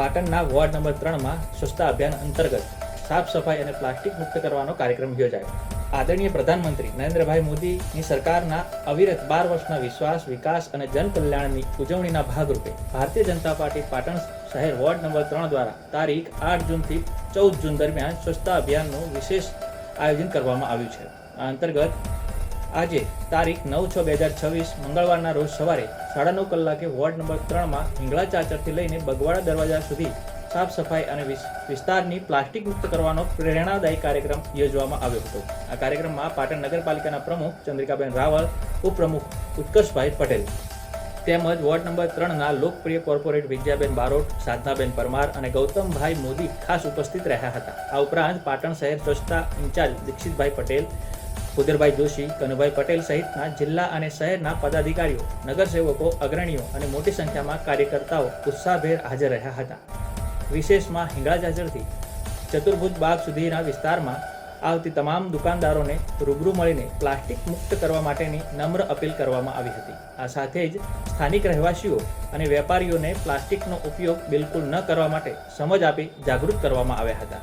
પાટણના ward number 3માં સ્વચ્છતા અભિયાન અંતર્ગત સાફ સફાઈ અને પ્લાસ્ટિક મુક્ત કરવાનો કાર્યક્રમ યોજાયો. આદરણીય પ્રધાનમંત્રી નરેન્દ્રભાઈ મોદીની સરકારના અવિરત 12 વર્ષના વિશ્વાસ, વિકાસ અને જનકલ્યાણની ઉજવણીના ભાગરૂપે ભારતીય જનતા પાર્ટી પાટણ શહેર વોર્ડ નંબર 3 દ્વારા તારીખ 8 જૂનથી 14 જૂન દરમિયાન સ્વચ્છતા અભિયાનનું વિશેષ આયોજન કરવામાં આવ્યું છે. આ અંતર્ગત આજે તારીખ 9/6/2026 મંગળવારના રોજ સવારે 9:30 કલાકે વોર્ડ નંબર 3માં હિંગળા ચાચરથી લઈને બગવાડા દરવાજા સુધી સાફ સફાઈ અને વિસ્તારની પ્લાસ્ટિક મુક્ત કરવાનો પ્રેરણાદાયી કાર્યક્રમ યોજવામાં આવ્યો હતો. આ કાર્યક્રમમાં પાટણ નગરપાલિકાના પ્રમુખ ચંદ્રિકાબેન રાવલ, ઉપપ્રમુખ ઉત્કર્ષભાઈ પટેલ તેમજ વોર્ડ નંબર 3ના લોકપ્રિય કોર્પોરેટ વિજયાબેન બારોટ, સાધનાબેન પરમાર અને ગૌતમભાઈ મોદી ખાસ ઉપસ્થિત રહ્યા હતા. આ ઉપરાંત પાટણ શહેર સ્વચ્છતા ઇન્ચાર્જ દીક્ષિતભાઈ પટેલ, ખુદરભાઈ જોશી, કનુભાઈ પટેલ સહિતના જિલ્લા અને શહેરના પદાધિકારીઓ, નગરસેવકો, અગ્રણીઓ અને મોટી સંખ્યામાં કાર્યકર્તાઓ ઉત્સાહભેર હાજર રહ્યા હતા. વિશેષમાં હિંગળા ચાચરથી ચતુર્ભુજ બાગ સુધીના વિસ્તારમાં આવતી તમામ દુકાનદારોને રૂબરૂ મળીને પ્લાસ્ટિક મુક્ત કરવા માટેની નમ્ર અપીલ કરવામાં આવી હતી. આ સાથે જ સ્થાનિક રહેવાસીઓ અને વેપારીઓને પ્લાસ્ટિકનો ઉપયોગ બિલકુલ ન કરવા માટે સમજ આપી જાગૃત કરવામાં આવ્યા હતા.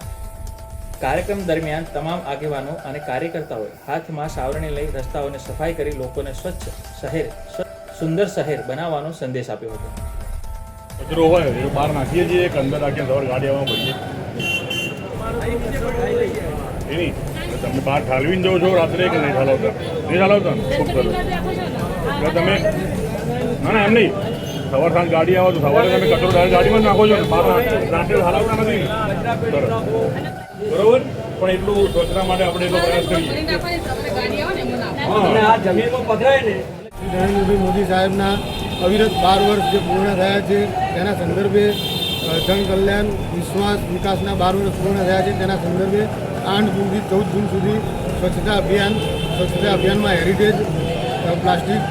કાર્યક્રમ દરમિયાન તમામ આગેવાનો અને કાર્યકર્તાઓએ હાથમાં સાવરણી લઈ રસ્તાઓને સફાઈ કરી લોકોને સ્વચ્છ શહેર, સુંદર શહેર બનાવવાનો સંદેશ આપ્યો હતો. કચરો હોય એ બહાર નાખીએ છીએ કે અંદર રાખીએ સવાર ગાડી આવવા ભરીએ એની તમે બહાર ઠાલવીને જાઓ છો રાત્રે કે નહીં ઠાલવતા? નહીં ઠાલવતા ને? ખૂબ સરસ. એટલે તમે ના એમ નહીં, સવાર સાંજ ગાડી આવો તો સવારે તમે કચરો ડાયરેક્ટ ગાડીમાં જ નાખો છો ને બહાર રાત્રે ઠાલવતા નથી ને? સરસ, બરોબર. પણ એટલું સ્વચ્છતા માટે આપણે એટલો પ્રયાસ કરીએ. આ જમીનમાં પધરાય ને નરેન્દ્રભાઈ મોદી સાહેબના અવિરત 12 વર્ષ જે પૂર્ણ થયા છે તેના સંદર્ભે જનકલ્યાણ, વિશ્વાસ, વિકાસના 12 વર્ષ પૂર્ણ થયા છે તેના સંદર્ભે 8 જૂનથી 14 જૂન સુધી સ્વચ્છતા અભિયાનમાં હેરિટેજ,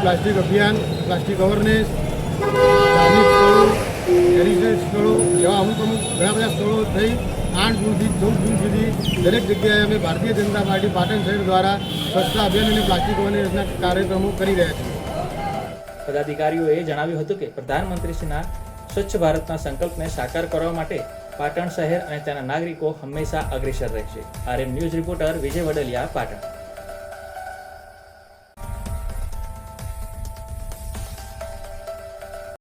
પ્લાસ્ટિક અભિયાન, પ્લાસ્ટિક અવેરનેસ, ધાર્મિક સ્થળો, હેરિટેજ સ્થળો એવા અમુક ઘણા બધા સ્થળો થઈ 8 જૂનથી 14 જૂન સુધી દરેક જગ્યાએ અમે ભારતીય જનતા પાર્ટી પાટણ શહેર દ્વારા સ્વચ્છતા અભિયાન અને પ્લાસ્ટિક અવેરનેસના કાર્યક્રમો કરી રહ્યા છીએ. પદાધિકારીઓએ જણાવ્યું હતું કે પ્રધાનમંત્રીશ્રીના સ્વચ્છ ભારતના સંકલ્પને સાકાર કરવા માટે પાટણ શહેર અને તેના નાગરિકો હંમેશા અગ્રેસર રહેશે. RM ન્યૂઝ રિપોર્ટર વિજય વડલિયા, પાટણ.